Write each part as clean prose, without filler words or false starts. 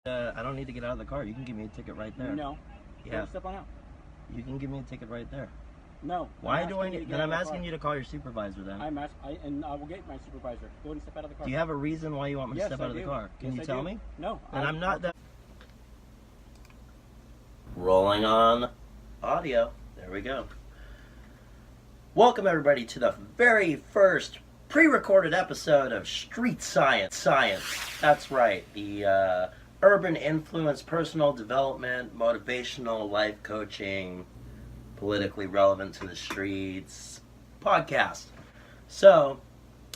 I don't need to get out of the car. You can give me a ticket right there. No. Yeah. Step on out. You can give me a ticket right there. No. Why do I need? Then I'm asking you to call your supervisor. Then. And I will get my supervisor. Go ahead and step out of the car. Do you have a reason why you want me to step out of the car? Can you tell me? No. And I'm not that. Rolling on audio. There we go. Welcome everybody to the very first pre-recorded episode of Street Science. That's right. The urban influence, personal development, motivational life coaching, politically relevant to the streets podcast. So,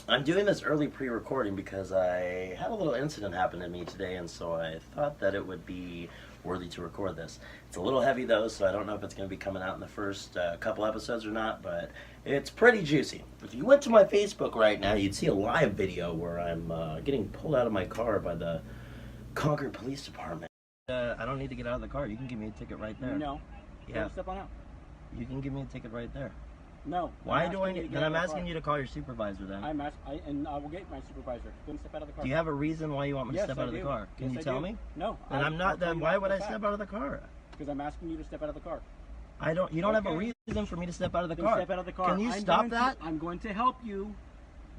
I'm doing this early pre-recording because I had a little incident happen to me today, and so I thought that it would be worthy to record this. It's a little heavy though, so I don't know if it's going to be coming out in the first couple episodes or not, but it's pretty juicy. If you went to my Facebook right now, you'd see a live video where I'm getting pulled out of my car by the Concord Police Department. I don't need to get out of the car. You can give me a ticket right there. No. Yeah. Step on out. You can give me a ticket right there. No. Why do I need? Then I'm asking you to call your supervisor. Then. And I will get my supervisor. Go and step out of the car. Do you have a reason why you want me to step out of the car? Can you tell me? No. Then I'm not. Then why would I step out of the car? Because I'm asking you to step out of the car. I don't. You don't have a reason for me to step out of the car. Step out of the car. Can you stop that? I'm going to help you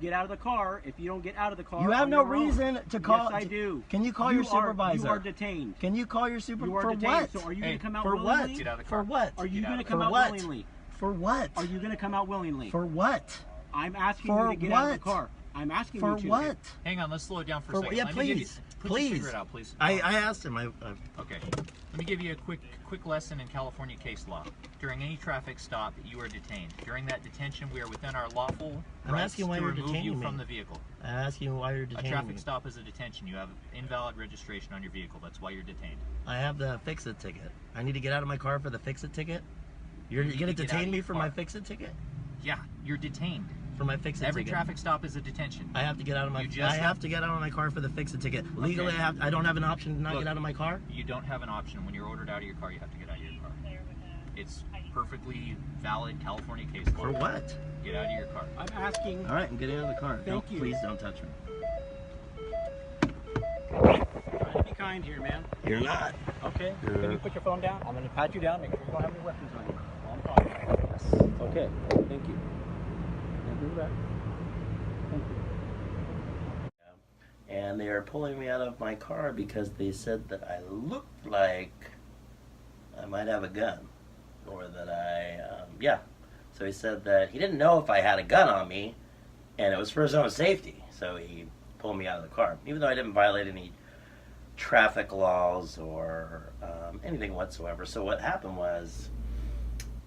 get out of the car. If you don't get out of the car, you have no reason to call. Yes, I do. Can you call your supervisor? You are detained. Can you call your supervisor? For what? So are you going to come out for willingly? What? Get out of the For car. what? Are you going to come out willingly? For what? Are you going to come out willingly? For what? I'm asking you to get out of the car. I'm asking you to. For what? Hang on, let's slow it down for a second. Yeah, Let me give you, please. put Please. your cigarette out, please. I asked him. Okay. Let me give you a quick lesson in California case law. During any traffic stop, you are detained. During that detention, we are within our lawful rights to remove you from the vehicle. I'm asking you why you're detaining me. A traffic stop is a detention. You have invalid registration on your vehicle. That's why you're detained. I have the fix-it ticket. I need to get out of my car for the fix-it ticket? You're going to detain me for my fix-it ticket? Yeah, you're detained. For my fix-it ticket. Every traffic stop is a detention. I have to get out of my. I have to get out of my car for the fix-it ticket. Legally, Okay. I don't have an option to not get out of my car. You don't have an option. When you're ordered out of your car, you have to get out of your car. It's perfectly valid California case law. For what? Get out of your car. I'm asking. All right, I'm getting out of the car. Thank you. Please don't touch me. Try to be kind here, man. You're not. Okay. Can you put your phone down? I'm going to pat you down. Make sure you don't have any weapons on you while I'm talking. Yes. Okay. Thank you. Now do that. Thank you. And they are pulling me out of my car because they said that I looked like I might have a gun, or that yeah. So he said that he didn't know if I had a gun on me, and it was for his own safety. So he pulled me out of the car, even though I didn't violate any traffic laws or anything whatsoever. So what happened was,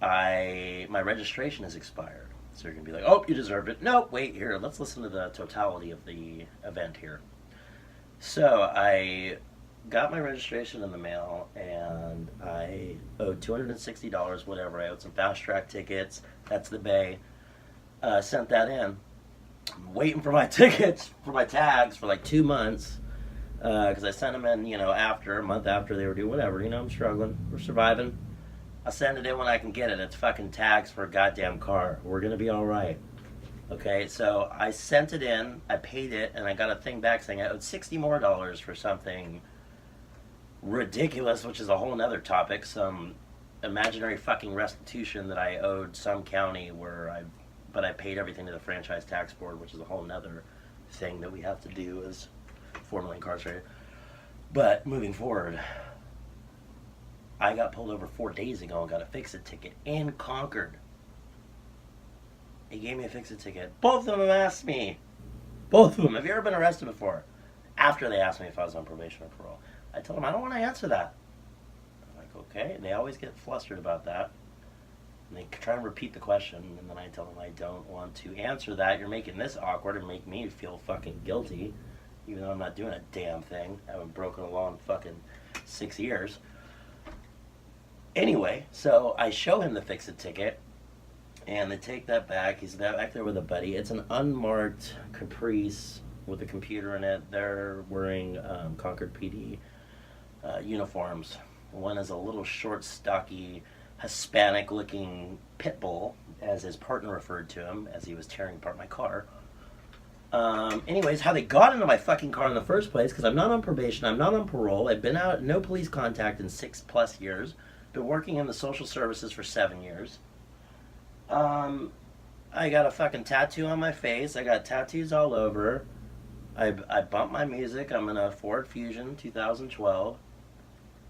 my registration has expired. So you're gonna be like, oh, you deserved it. No, wait, here, let's listen to the totality of the event here. So I got my registration in the mail, and I owed $260, whatever. I owed some fast track tickets. That's the bay. Sent that in. I'm waiting for my tickets, for my tags, for like 2 months. Because I sent them in, a month after they were due, whatever. I'm struggling. We're surviving. I'll send it in when I can get it. It's fucking tags for a goddamn car. We're going to be all right. Okay, so I sent it in, I paid it, and I got a thing back saying I owed $60 more for something ridiculous, which is a whole nother topic. Some imaginary fucking restitution that I owed some county but I paid everything to the franchise tax board, which is a whole nother thing that we have to do as formerly incarcerated. But moving forward, I got pulled over 4 days ago and got a fix-it ticket in Concord. He gave me a fix-it ticket. Both of them asked me. Both of them. Have you ever been arrested before? After they asked me if I was on probation or parole. I told them, I don't want to answer that. I'm like, okay. And they always get flustered about that. And they try and repeat the question. And then I tell them, I don't want to answer that. You're making this awkward and make me feel fucking guilty. Even though I'm not doing a damn thing. I haven't broken a law in fucking 6 years. Anyway, so I show him the fix-it ticket. And they take that back. He's back there with a buddy. It's an unmarked Caprice with a computer in it. They're wearing Concord PD uniforms. One is a little short, stocky, Hispanic-looking pit bull, as his partner referred to him as he was tearing apart my car. Anyways, how they got into my fucking car in the first place, because I'm not on probation, I'm not on parole, I've been out, no police contact in 6+ years, been working in the social services for 7 years. I got a fucking tattoo on my face, I got tattoos all over, I bumped my music, I'm in a Ford Fusion 2012,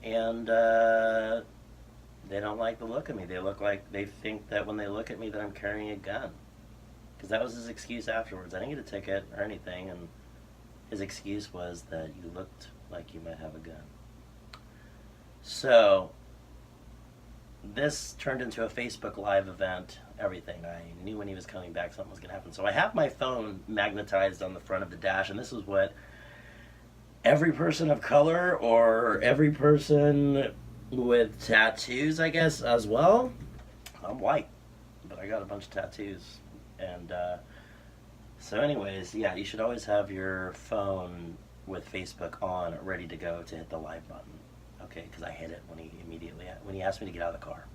and they don't like the look of me. They think that when they look at me that I'm carrying a gun. Because that was his excuse afterwards. I didn't get a ticket or anything, and his excuse was that you looked like you might have a gun. So, this turned into a Facebook Live event, everything. I knew when he was coming back something was going to happen. So I have my phone magnetized on the front of the dash, and this is what every person of color or every person with tattoos, I guess, as well. I'm white, but I got a bunch of tattoos. And so anyways, yeah, you should always have your phone with Facebook on, ready to go to hit the live button. Okay, because I hit it when he asked me to get out of the car.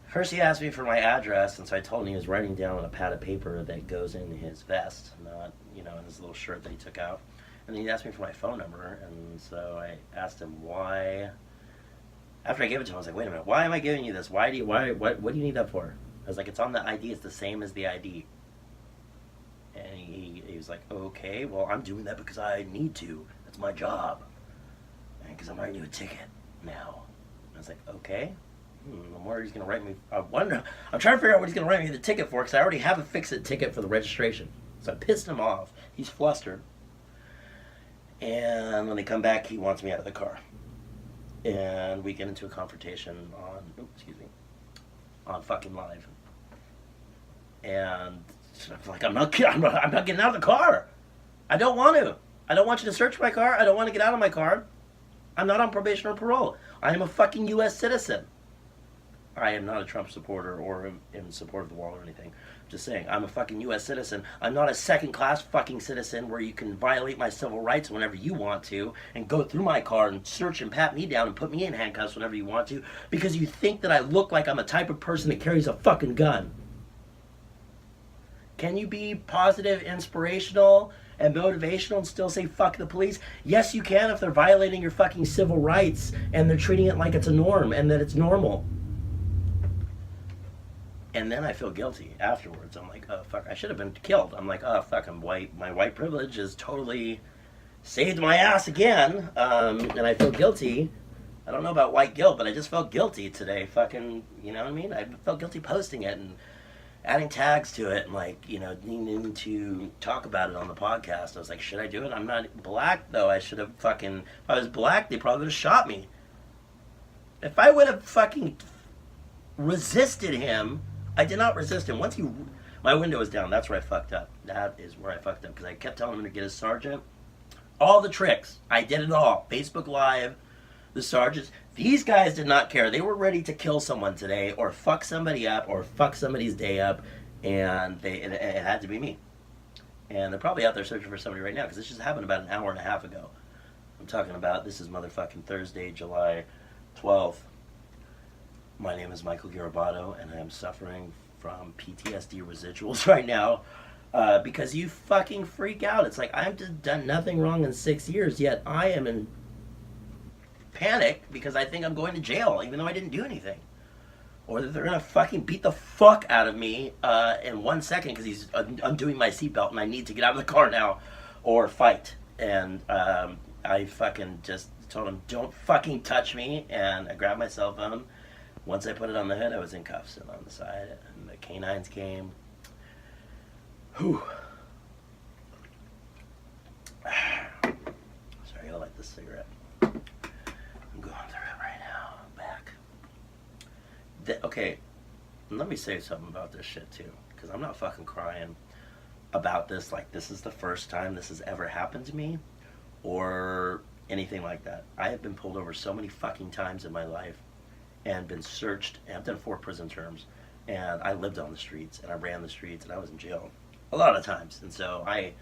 First he asked me for my address, and so I told him he was writing down on a pad of paper that goes in his vest, not, in his little shirt that he took out. And then he asked me for my phone number, and so I asked him why. After I gave it to him, I was like, wait a minute, why am I giving you this? What do you need that for? I was like, it's on the ID, it's the same as the ID. And he was like, okay, well, I'm doing that because I need to. That's my job. And because I'm writing you a ticket now. I was like, okay. I'm worried he's going to write me. I'm trying to figure out what he's going to write me the ticket for, because I already have a fix-it ticket for the registration. So I pissed him off. He's flustered. And when they come back, he wants me out of the car. And we get into a confrontation on fucking live. And I'm like, I'm not getting out of the car. I don't want to. I don't want you to search my car. I don't want to get out of my car. I'm not on probation or parole. I am a fucking U.S. citizen. I am not a Trump supporter or in support of the wall or anything. I'm just saying, I'm a fucking U.S. citizen. I'm not a second-class fucking citizen where you can violate my civil rights whenever you want to and go through my car and search and pat me down and put me in handcuffs whenever you want to, because you think that I look like I'm the type of person that carries a fucking gun. Can you be positive, inspirational, and motivational and still say fuck the police? Yes, you can, if they're violating your fucking civil rights and they're treating it like it's a norm and that it's normal. And then I feel guilty afterwards. I'm like, oh fuck, I should have been killed. I'm like, oh fuck, I'm white. My white privilege has totally saved my ass again. And I feel guilty. I don't know about white guilt, but I just felt guilty today. Fucking, you know what I mean? I felt guilty posting it and adding tags to it and needing to talk about it on the podcast. I was like, should I do it? I'm not black though. I should have fucking, if I was black, they probably would have shot me. If I would have fucking resisted him, I did not resist him. My window was down. That's where I fucked up. That is where I fucked up, because I kept telling him to get his sergeant. All the tricks. I did it all. Facebook Live, the sergeants. These guys did not care. They were ready to kill someone today or fuck somebody up or fuck somebody's day up, and it had to be me. And they're probably out there searching for somebody right now, because this just happened about an hour and a half ago. I'm talking about, this is motherfucking Thursday, July 12th. My name is Michael Garabato, and I am suffering from PTSD residuals right now because you fucking freak out. It's like, I've done nothing wrong in 6 years, yet I am in panic because I think I'm going to jail, even though I didn't do anything. Or that they're going to fucking beat the fuck out of me in 1 second because he's undoing my seatbelt and I need to get out of the car now, or fight. And I fucking just told him, don't fucking touch me, and I grabbed my cell phone. Once I put it on the hood, I was in cuffs and on the side, and the canines came. Whew. Sorry, I gotta light this cigarette. I'm going through it right now. I'm back. Okay, let me say something about this shit too, because I'm not fucking crying about this like this is the first time this has ever happened to me, or anything like that. I have been pulled over so many fucking times in my life and been searched, and I've done 4 prison terms, and I lived on the streets, and I ran the streets, and I was in jail a lot of times, and so I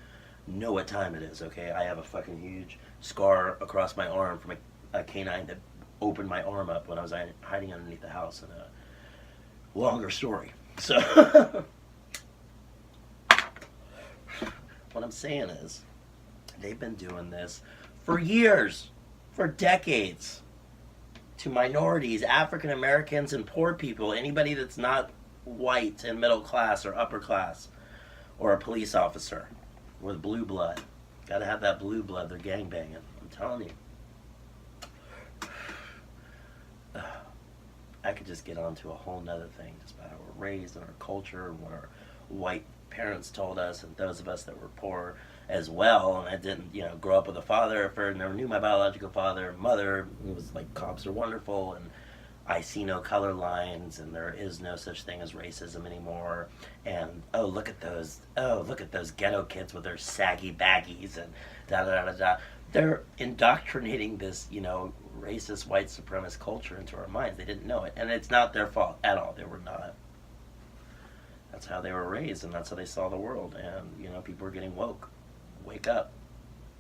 know what time it is, okay? I have a fucking huge scar across my arm from a canine that opened my arm up when I was hiding underneath the house, and a longer story. So, What I'm saying is, they've been doing this for years, for decades, to minorities, African Americans, and poor people, anybody that's not white and middle class or upper class, or a police officer with blue blood. Gotta have that blue blood, they're gangbanging. I'm telling you. I could just get on to a whole nother thing, just about how we're raised and our culture and what our white parents told us, and those of us that were poor as well. And I didn't, grow up with a father. I never knew my biological father, mother. It was like cops are wonderful, and I see no color lines, and there is no such thing as racism anymore. And look at those ghetto kids with their saggy baggies and da da da da. They're indoctrinating this, racist white supremacist culture into our minds. They didn't know it, and it's not their fault at all. They were not. That's how they were raised, and that's how they saw the world. And people are getting woke. Wake up!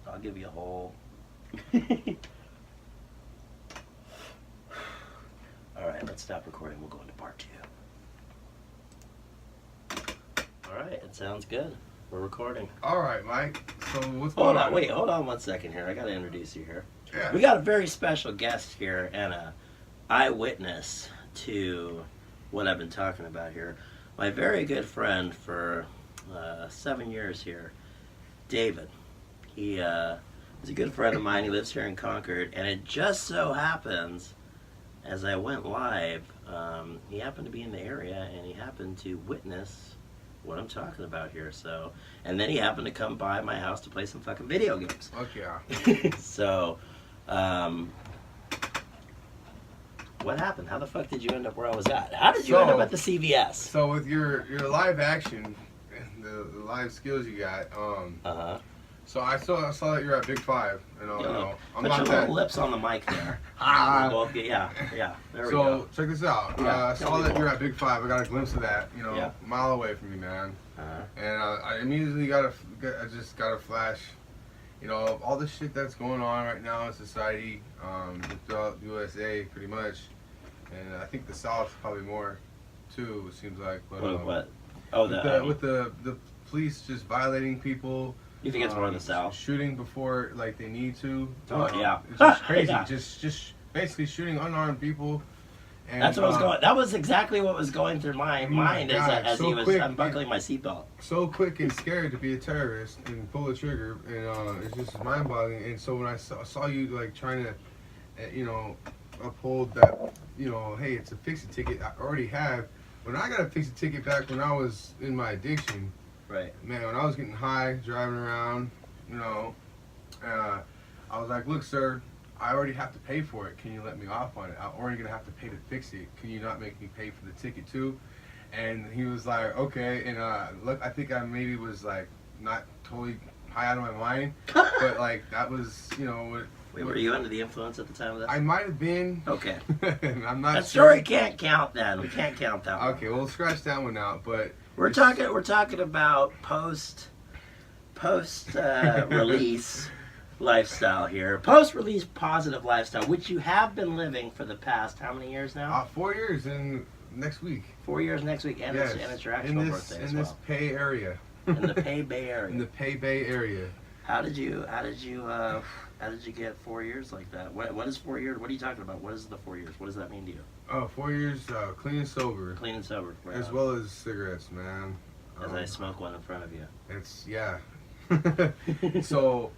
I'll give you a whole. All right, let's stop recording. We'll go into part 2. All right, it sounds good. We're recording. All right, Mike. So what's going on? Hold on 1 second here. I got to introduce you here. Yeah. We got a very special guest here and a eyewitness to what I've been talking about here. My very good friend for 7 years here, David. He is a good friend of mine. He lives here in Concord, and it just so happens, as I went live, he happened to be in the area, and he happened to witness what I'm talking about here. So, and then he happened to come by my house to play some fucking video games. Fuck yeah. So, what happened? How the fuck did you end up where I was at? How did you end up at the CVS? So with your live action, the live skills you got, so I saw that you're at Big Five, I'm Put not your that. little lips on the mic there. Ah. Yeah. There we So go. check this out. Yeah, I tell saw me that more. you're at Big Five. I got a glimpse of that, Yeah. a mile away from you, man. Uh-huh. And I immediately I just got a flash, of all the shit that's going on right now in society, throughout USA, pretty much, and I think the South probably more, too. It seems like. But, What? Oh, with the police just violating people. You think it's more in the South? Shooting before they need to. Oh, yeah. It's just crazy. Yeah. Just basically shooting unarmed people. And, That's what was going. That was exactly what was going through my mind God, as so he was quick. unbuckling my seatbelt. So quick and scared to be a terrorist and pull the trigger, and it's just mind-boggling. And so when I saw you trying to, uphold that, hey, it's a fix-it ticket. I already have. When I got a fix-it ticket back when I was in my addiction, Right. man, when I was getting high, driving around, I was like, look, sir, I already have to pay for it. Can you let me off on it? I'm already going to have to pay to fix it. Can you not make me pay for the ticket too? And he was like, okay. And look, I think I maybe was not totally high out of my mind, but that was, Wait, were you under the influence at the time of this? I might have been. Okay. I'm not That sure. story can't count then. We can't count that one. Okay, we'll scratch that one out. But We're talking about post release lifestyle here. Post release positive lifestyle, which you have been living for the past how many years now? 4 years in next week. 4 years next week, and Yes, it's your actual birthday as in this well. Pay area. In the Pay Bay area. In the Pay Bay area. How did you get 4 years like that? What is 4 years? What are you talking about? What is the 4 years? What does that mean to you? 4 years clean and sober. Clean and sober. Right As on. well as cigarettes, man. As I smoke one in front of you. It's, yeah. So,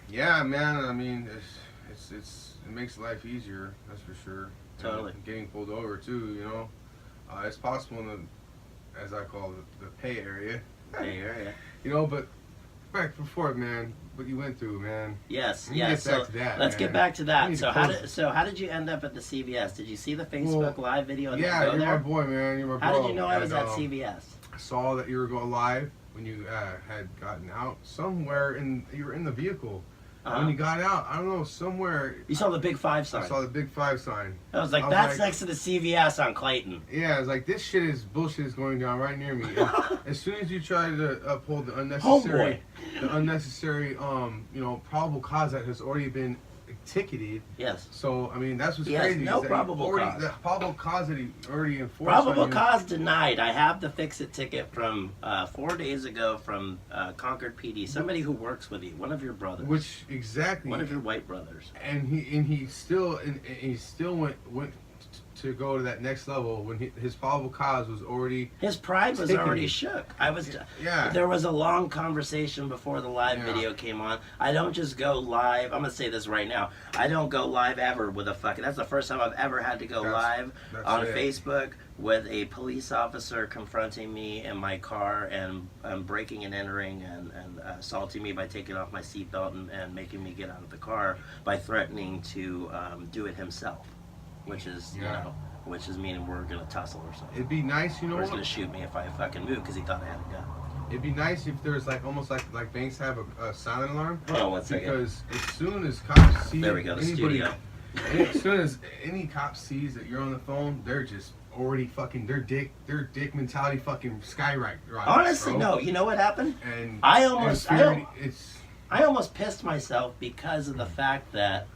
yeah, man, I mean, it makes life easier, that's for sure. Totally. And getting pulled over, too, it's possible in the, as I call it, the Pay area. Bay area. But back before, man, what you went through, man. Yes, We yes. get back So to that, let's man. get back to We that. need So to how did you end up at the CVS? Did you see the Facebook Live video and Yeah, then go you're there? my boy, man. You're my How bro. did you know I was And, at CVS? I saw that you were going live when you had gotten out. Somewhere you were in the vehicle. Uh-huh. When you got out, I don't know, somewhere. You saw the Big Five I sign. saw the Big Five sign. I was like, I was that's like- next to the CVS on Clayton. Yeah, I was like, this bullshit is going down right near me. And as soon as you try to uphold the unnecessary, Homeboy. probable cause that has already been ticketed. Yes. So I mean, that's what's He has crazy. no is that probable cause. The probable cause that he already enforced. Probable on you, cause denied. I have the fix-it ticket from 4 days ago from Concord PD. Somebody who works with you, one of your brothers, which exactly one of your white brothers. and he still went to go to that next level when his probable cause was already. His pride was Ticketed. already shook. I was. Yeah. There was a long conversation before the live Yeah. video came on. I don't just go live. I'm gonna say this right now. I don't go live ever with a fucking. That's the first time I've ever had to go live That's on it. Facebook with a police officer confronting me in my car and breaking and entering and assaulting me by taking off my seatbelt and making me get out of the car by threatening to do it himself, which is which is meaning we're gonna tussle or something. It'd be nice, you know Or he's what? gonna shoot me if I fucking move because he thought I had a gun. It'd be nice if there was like almost like banks have a silent alarm. Hold on one second. Because as soon as cops see There we go, the studio. as soon as any cop sees that you're on the phone, they're just already fucking their dick mentality fucking skyrocket. Honestly, bro. no. You know what happened? And I almost- it's I almost pissed myself because of the fact that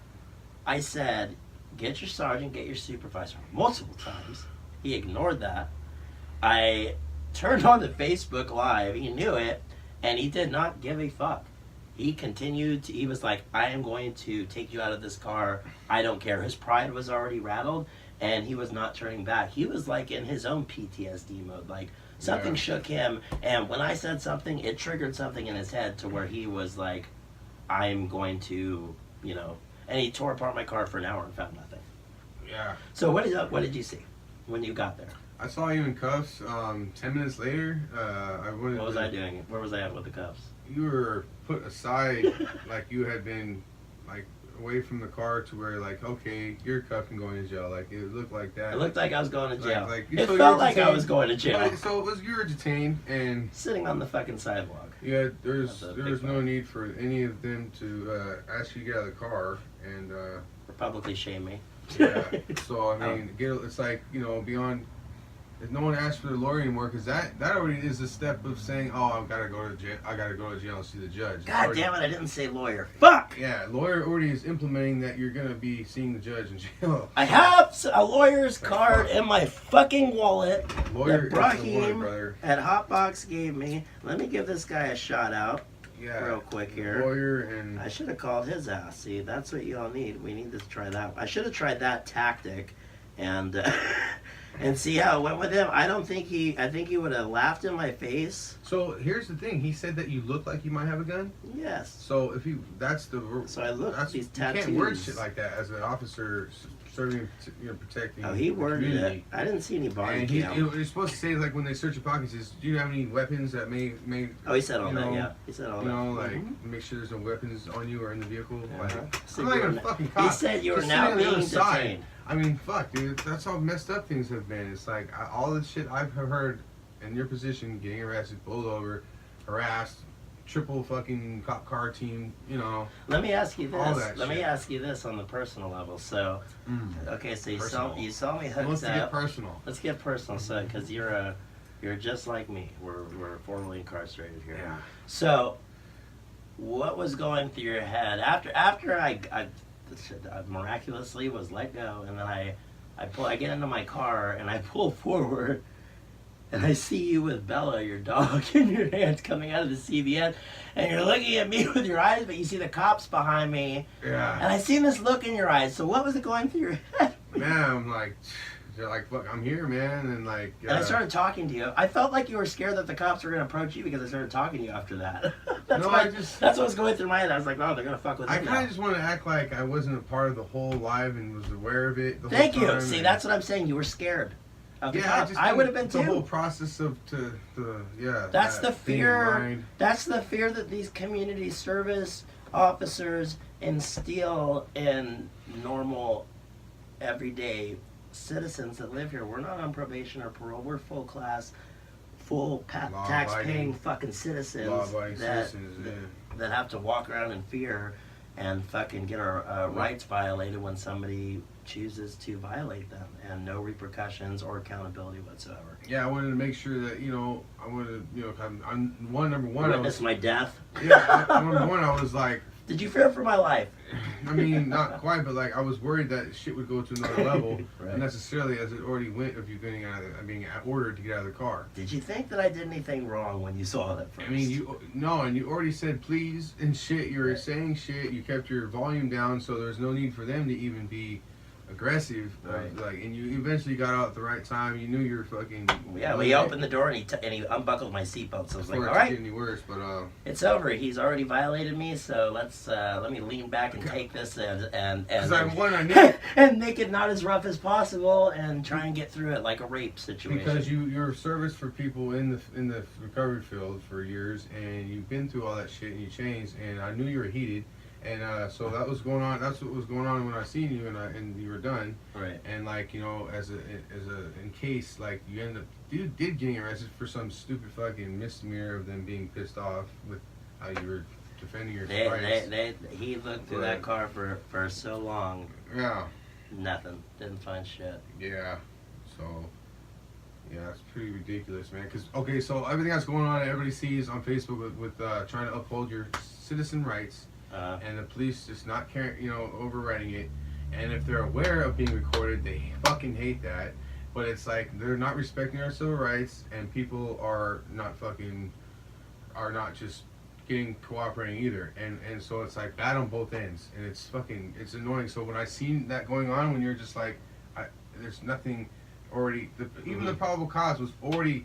I said, "Get your sergeant, get your supervisor," multiple times. He ignored that. I turned on the Facebook Live. He knew it, and he did not give a fuck. He continued to, he was like, "I am going to take you out of this car. I don't care." His pride was already rattled, and he was not turning back. He was like in his own PTSD mode. Like, something shook him, and when I said something, it triggered something in his head to where he was like, "I'm going to, you know," and he tore apart my car for an hour and found nothing. yeah. So what did you see when you got there? I saw you in cuffs. 10 minutes later, I wanted. What was I doing? Where was I at with the cuffs? You were put aside, like you had been, like away from the car to where, like, okay, you're cuffed and going to jail. Like it looked like that. It looked like I was going to jail. You It felt felt you were like I detained. was going to jail. Right, so it was you were detained, and Sitting on the fucking sidewalk. yeah, there's That's a big no one. need for any of them to ask you to get out of the car, and Or publicly shame me. yeah. So I mean, it's like, you know, beyond. If no one asks for the lawyer anymore, because that already is a step of saying, "Oh, I've got to go to jail. I got to go to jail and see the judge." It's God already- damn it, I didn't say lawyer. Fuck! Yeah, lawyer already is implementing that you're gonna be seeing the judge in jail. I have a lawyer's card in my fucking wallet Lawyer that is the one, Brahim brother. at Hotbox gave me. Let me give this guy a shout out Yeah, real quick here. lawyer and I should have called his ass. See, that's what y'all need. We need to try that. I should have tried that tactic, and and see how it went with him. I think he would have laughed in my face. so here's the thing. He said that you look like you might have a gun. Yes. So if you, that's the. So I look at these You can't word tattoos. shit like that as an officer serving, protecting. Oh, he the worded community. it. I didn't see any body And cam. you're supposed to say, like, when they search your pockets, is, do you have any weapons that may Oh, he said all you that. know, Yeah, he said all you that. know, like, Mhm. make sure there's no weapons on you or in the vehicle. Uh-huh. Like, So I'm not you're even a n- fucking He cop. said you are Just now sitting on the being other side. detained. I mean, fuck, dude. That's how messed up things have been. It's like all the shit I've heard in your position, getting arrested, pulled over, harassed, triple fucking cop car team. You know, Let me ask you All this. that Let me shit. ask you this on the personal level. So, okay, so Personal. you saw me He hooked wants to get up. personal. Let's get personal, so because you're just like me. We're formerly incarcerated here. Yeah. So, what was going through your head after I miraculously was let go, and then I get into my car and I pull forward, and I see you with Bella, your dog, in your hands coming out of the CVS, and you're looking at me with your eyes, but you see the cops behind me, Yeah. and I seen this look in your eyes. So what was it going through your head? Man, I'm like, they're like, fuck, I'm here, man, and like. And I started talking to you. I felt like you were scared that the cops were going to approach you because I started talking to you after that. That's No, why. I just- That's what was going through my head. I was like, oh, they're going to fuck with I him kind now. of just want to act like I wasn't a part of the whole live and was aware of it. The Thank whole you. time, See, and- that's what I'm saying. You were scared of the Yeah, cops. just I would have been the whole too. process of yeah. That's that the thing in fear. mind. That's the fear that these community service officers instill in normal, everyday citizens that live here. We're not on probation or parole. We're full class, tax-paying Law-abiding- fucking citizens Law-abiding that, citizens, yeah. that have to walk around in fear and fucking get our rights violated when somebody chooses to violate them, and no repercussions or accountability whatsoever. Yeah, I wanted to make sure that, you know, I wanted to, you know, I'm number one. Witness my death. Yeah, number one, I was like, Did you fear for my life? I mean, not quite, but like I was worried that shit would go to another level, Right. necessarily as it already went of you getting out of being ordered to get out of the car. Did you think that I did anything wrong when you saw that first? I mean, and you already said please and shit. You were Right. saying shit. You kept your volume down, so there's no need for them to even be aggressive. Right. Like, and you eventually got out at the right time. You knew you were fucking. Yeah, well, he opened the door and he unbuckled my seatbelt. So I was like, Before all it right, get any worse, but it's over. He's already violated me, so let me lean back and take this and because I knew and make it not as rough as possible and try and get through it like a rape situation. because you're service for people in the recovery field for years, and you've been through all that shit and you changed, and I knew you were heated. And so that was going on. That's what was going on when I seen you and you were done. Right. And like, you know, as a in case like you end up did getting arrested for some stupid fucking misdemeanor of them being pissed off with how you were defending your rights. He looked through that car for so long. Yeah. Nothing. Didn't find shit. Yeah. So. Yeah, it's pretty ridiculous, man. Cause okay, so everything that's going on, everybody sees on Facebook with trying to uphold your citizen rights. And the police just not caring, you know, overriding it. And if they're aware of being recorded, they fucking hate that. But it's like they're not respecting our civil rights, and people are not just cooperating either. And so it's like bad on both ends, and it's annoying. So when I seen that going on, when you're just like, there's nothing already. Even the probable cause was already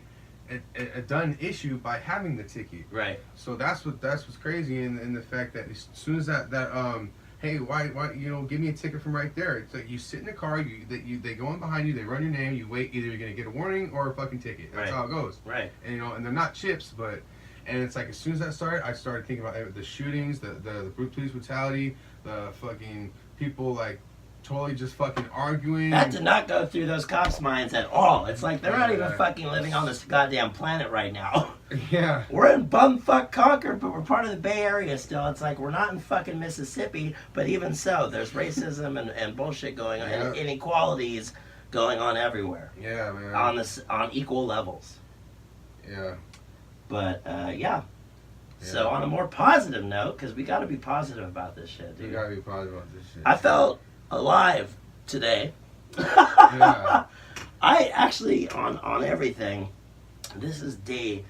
a done issue by having the ticket. Right. So that's what's crazy in the fact that as soon as that hey, why you know, give me a ticket from right there. It's like you sit in the car, they go in behind you, they run your name, you wait, either you're gonna get a warning or a fucking ticket. That's Right. how it goes. Right. And you know, and they're not chips, but and it's like as soon as that started, I started thinking about the shootings, the police brutality, the fucking people like totally just fucking arguing. That did not go through those cops' minds at all. It's like they're not even Yeah. fucking living on this goddamn planet right now. Yeah. We're in bumfuck Concord, but we're part of the Bay Area still. It's like we're not in fucking Mississippi, but even so, there's racism and bullshit going on, and inequalities going on everywhere. Yeah, man. On equal levels. Yeah. But yeah. So on a more positive note, because we got to be positive about this shit, You dude. gotta be positive about this shit. I felt alive today. Yeah. I actually on everything. This is day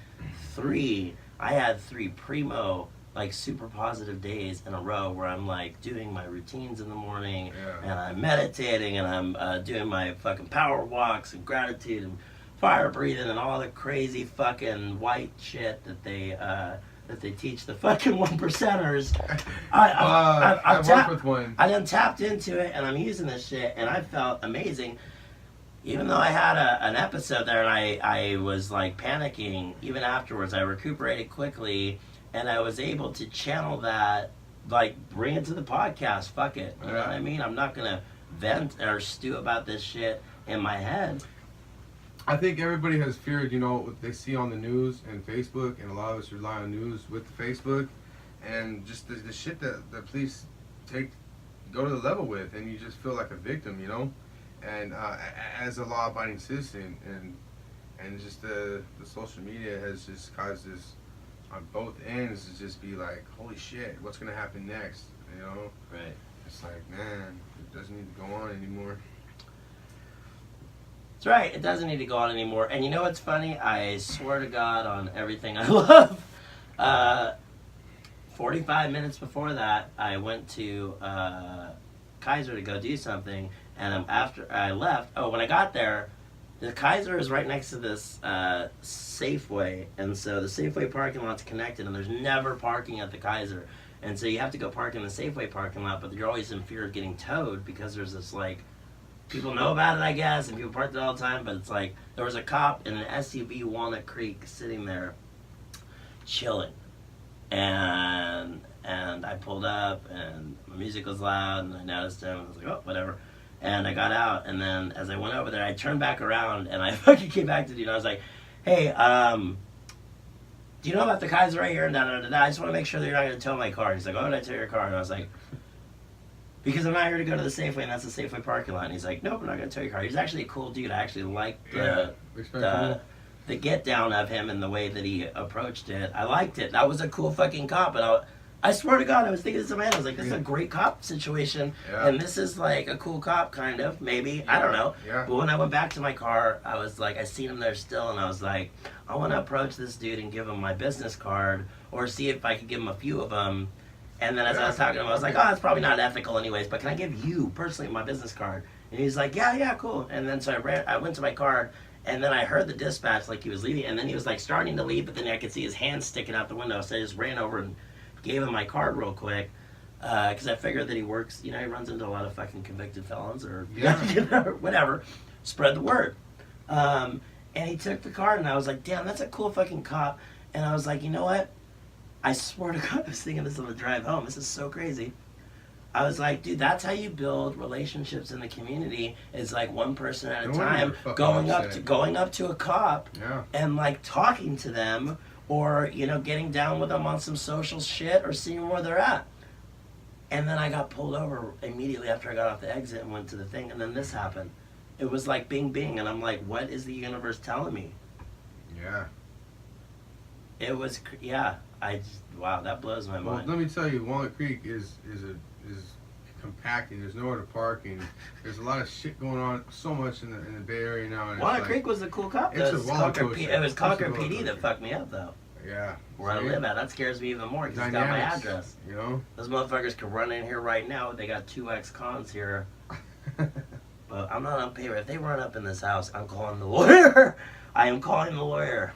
3. I had 3 primo like super positive days in a row where I'm like doing my routines in the morning Yeah. and I'm meditating and I'm doing my fucking power walks and gratitude and fire breathing and all the crazy fucking white shit that they teach the fucking 1%ers. I worked with one. I then tapped into it and I'm using this shit and I felt amazing. Even though I had an episode there and I was like panicking, even afterwards I recuperated quickly and I was able to channel that, like bring it to the podcast. Fuck it. You know what I mean? I'm not going to vent or stew about this shit in my head. I think everybody has feared, you know, what they see on the news and Facebook, and a lot of us rely on news with the Facebook, and just the shit that the police go to the level with, and you just feel like a victim, you know, and as a law-abiding citizen, and just the social media has just caused this on both ends to just be like, holy shit, what's gonna happen next, you know? Right. It's like, man, it doesn't need to go on anymore. That's right. It doesn't need to go on anymore. And you know what's funny? I swear to God on everything I love. 45 minutes before that, I went to Kaiser to go do something. And after I left, when I got there, the Kaiser is right next to this Safeway. And so the Safeway parking lot's connected, and there's never parking at the Kaiser. And so you have to go park in the Safeway parking lot, but you're always in fear of getting towed because there's this, like, people know about it, I guess, and people park there all the time, but it's like, there was a cop in an SUV, Walnut Creek, sitting there, chilling. And I pulled up, and the music was loud, and I noticed him, and I was like, oh, whatever. And I got out, and then as I went over there, I turned back around, and I fucking came back to you, and I was like, hey, do you know about the Kaiser right here? And I just want to make sure that you're not going to tow my car. He's like, oh, did I tow your car? And I was like, because I'm not here to go to the Safeway, and that's the Safeway parking lot. And he's like, nope, I'm not going to tow your car. He's actually a cool dude. I actually liked the get down of him and the way that he approached it. I liked it. That was a cool fucking cop. And I swear to God, I was thinking this in my head. I was like, this is a great cop situation, and this is like a cool cop, kind of, maybe. I don't know. Yeah. But when I went back to my car, I was like, I seen him there still, and I was like, I want to approach this dude and give him my business card, or see if I could give him a few of them. And then as I was talking to him, I was like, oh, that's probably not ethical anyways, but can I give you, personally, my business card? And he's like, yeah, cool. And then so I went to my car, and then I heard the dispatch like he was leaving, and then he was like starting to leave, but then I could see his hand sticking out the window, so I just ran over and gave him my card real quick, because I figured that he works, he runs into a lot of fucking convicted felons or whatever. Spread the word. And he took the card, and I was like, damn, that's a cool fucking cop. And I was like, you know what? I swear to God, I was thinking this on the drive home. This is so crazy. I was like, dude, that's how you build relationships in the community. Is like one person at a time, going up to a cop, and like talking to them, or getting down with them on some social shit, or seeing where they're at. And then I got pulled over immediately after I got off the exit and went to the thing, and then this happened. It was like bing bing, and I'm like, what is the universe telling me? Yeah. It was, wow, that blows my mind. Well, let me tell you, Walnut Creek is compacting. There's nowhere to park, and there's a lot of shit going on. So much in the Bay Area now. And Walnut Creek was a cool cop. It's a roller coaster. It was Concord PD that fucked me up though. Yeah. Where I live at, that scares me even more because it's got my address. Those motherfuckers could run in here right now. They got 2 ex-cons here. But I'm not on paper. If they run up in this house, I'm calling the lawyer. I am calling the lawyer.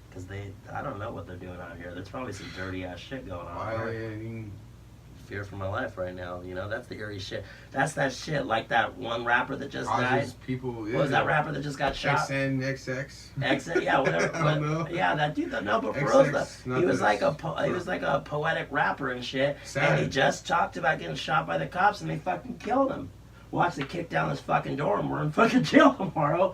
Because I don't know what they're doing out here. There's probably some dirty ass shit going on. Fear for my life right now. That's the eerie shit. That's that shit like that one rapper that just died. What was that rapper that just got shot? XNXX. Yeah, whatever. I don't know. Yeah, that dude. No, but for real, he was like a poetic rapper and shit. Sad. And he just talked about getting shot by the cops, and they fucking killed him. Watch they kick down his fucking door, and we're in fucking jail tomorrow.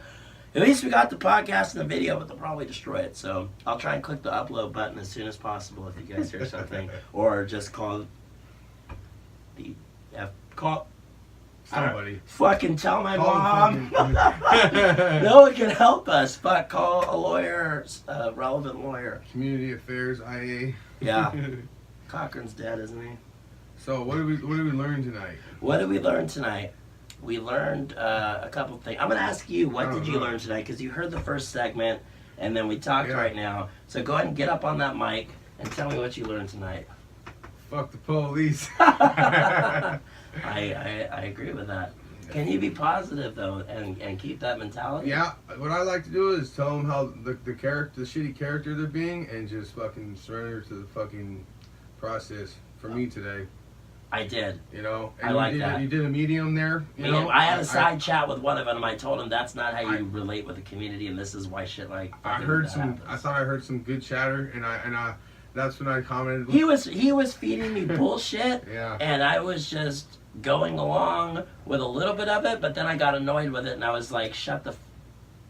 At least we got the podcast and the video, but they'll probably destroy it. So I'll try and click the upload button as soon as possible if you guys hear something, or just call somebody. Fucking tell my mom. No one can help us. Fuck, call a lawyer, a relevant lawyer. Community Affairs IA. Yeah. Cochran's dead, isn't he? So what did we learn tonight? What did we learn tonight? We learned a couple things. I'm going to ask you, what did you learn tonight? Because you heard the first segment, and then we talked right now. So go ahead and get up on that mic and tell me what you learned tonight. Fuck the police. I agree with that. Can you be positive, though, and keep that mentality? Yeah. What I like to do is tell them how the shitty character they're being, and just fucking surrender to the fucking process for me today. I did. And I like that. You did a medium there. I had a side chat with one of them. I told him that's not how you relate with the community, and this is why shit like. I thought I heard some good chatter, and that's when I commented. He was feeding me bullshit, yeah. And I was just going along with a little bit of it, but then I got annoyed with it, and I was like,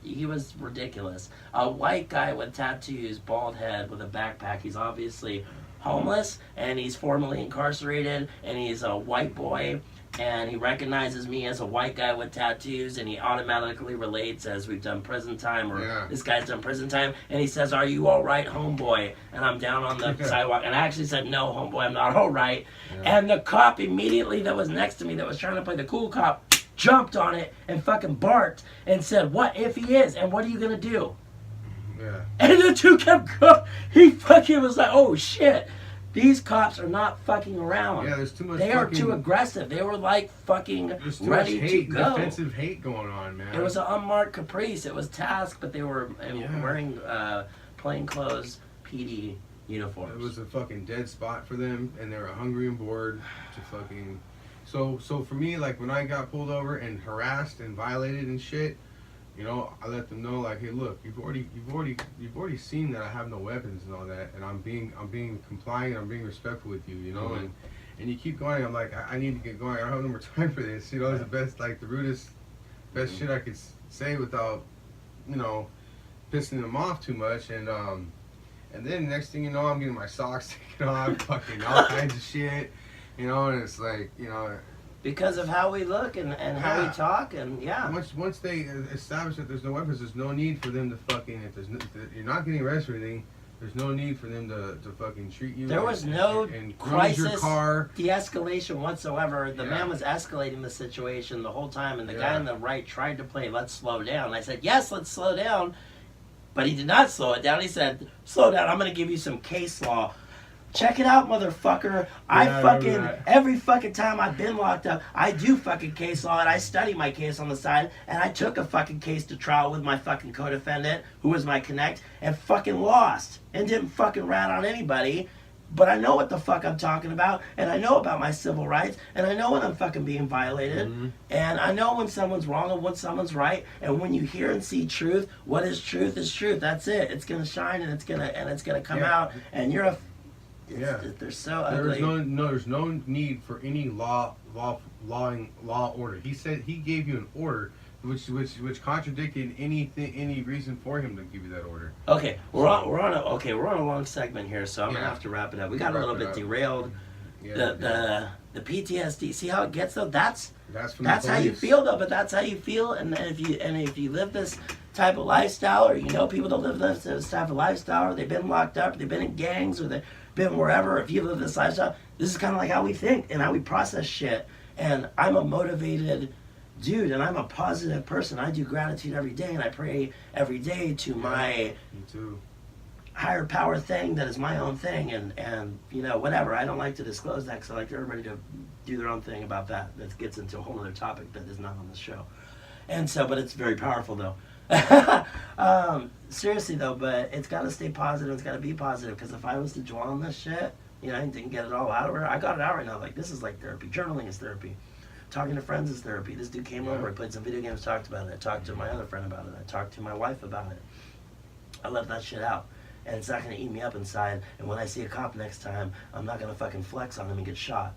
he was ridiculous. A white guy with tattoos, bald head, with a backpack. He's obviously homeless, and he's formerly incarcerated, and he's a white boy, and he recognizes me as a white guy with tattoos, and he automatically relates as we've done prison time, or this guy's done prison time, and he says, "Are you all right, homeboy?" And I'm down on the sidewalk, and I actually said, "No, homeboy, I'm not all right." And the cop immediately that was next to me, that was trying to play the cool cop, jumped on it and fucking barked and said, "What if he is? And what are you gonna do?" Yeah. And the two kept going. He fucking was like, "Oh shit, these cops are not fucking around." Yeah, there's too much. They are too aggressive. They were like fucking ready to go. Defensive hate going on, man. It was an unmarked Caprice. It was Task, but they were wearing plainclothes PD uniforms. It was a fucking dead spot for them, and they were hungry and bored to fucking. So for me, like when I got pulled over and harassed and violated and shit. I let them know, like, hey, look, you've already seen that I have no weapons and all that, and I'm being compliant, I'm being respectful with you, and you keep going. I'm like, I need to get going. I don't have no more time for this. It's the best, like, the rudest, best shit I could say without, pissing them off too much, and then next thing you know, I'm getting my socks taken off, fucking all kinds of shit, and it's like, because of how we look and how we talk, and Once they establish that there's no weapons, there's no need for them to fucking. You're not getting arrested or anything. There's no need for them to fucking treat you. There was no and crisis, your car. de-escalation whatsoever. The Yeah. man was escalating the situation the whole time, and the Yeah. guy on the right tried to play, let's slow down. I said, yes, let's slow down. But he did not slow it down. He said, slow down, I'm going to give you some case law. Check it out, motherfucker. I fucking, every fucking time I've been locked up, I do fucking case law, and I study my case on the side, and I took a fucking case to trial with my fucking co-defendant, who was my connect, and fucking lost, and didn't fucking rat on anybody. But I know what the fuck I'm talking about, and I know about my civil rights, and I know when I'm fucking being violated, and I know when someone's wrong and when someone's right, and when you hear and see truth, what is truth is truth. That's it. It's gonna shine, and it's gonna come out, and you're a they're so ugly. There's no need for any law order. He said he gave you an order which contradicted any reason for him to give you that order. Okay, we're on a long segment here, so I'm gonna have to wrap it up. We got a little bit derailed. Yeah, The PTSD. See how it gets though? That's from how you feel though. But that's how you feel, and if you live this type of lifestyle, or you know people that live this type of lifestyle, or they've been locked up, or they've been in gangs, or they've been wherever. If you live this lifestyle, this is kind of like how we think and how we process shit. And I'm a motivated dude, and I'm a positive person. I do gratitude every day, and I pray every day to my Me too. higher power thing that is my own thing, and you know, whatever. I don't like to disclose that because I like everybody to do their own thing about that. That gets into a whole other topic that is not on the show. And so, but it's very powerful though. Seriously though, but it's got to stay positive. It's got to be positive, because if I was to dwell on this shit, you know, I didn't get it all out of her. I got it out right now. Like, this is like therapy. Journaling is therapy. Talking to friends is therapy. This dude came over. I played some video games, talked about it. I talked to my other friend about it. I talked to my wife about it. I let that shit out. And it's not going to eat me up inside. And when I see a cop next time, I'm not going to fucking flex on him and get shot.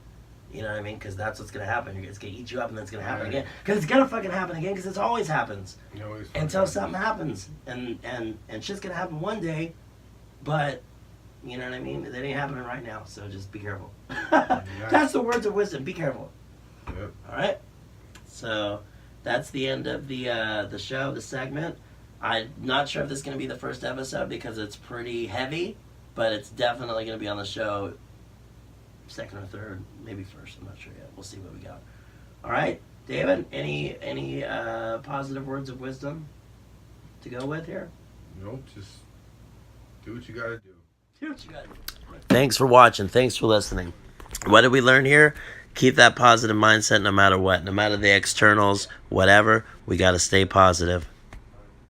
You know what I mean? Because that's what's going to happen. It's going to eat you up, and then it's going to happen again. Because it's going to fucking happen again, because it always happens. Until something happens. And shit's going to happen one day, but, you know what I mean? It ain't happening right now, so just be careful. That's the words of wisdom. Be careful. Yep. All right? So that's the end of the show, the segment. I'm not sure if this is going to be the first episode because it's pretty heavy, but it's definitely going to be on the show second or third, maybe first. I'm not sure yet. We'll see what we got. All right, David, any positive words of wisdom to go with here? Nope, just do what you gotta do. Do what you gotta do. Thanks for watching. Thanks for listening. What did we learn here? Keep that positive mindset no matter what. No matter the externals, whatever, we got to stay positive.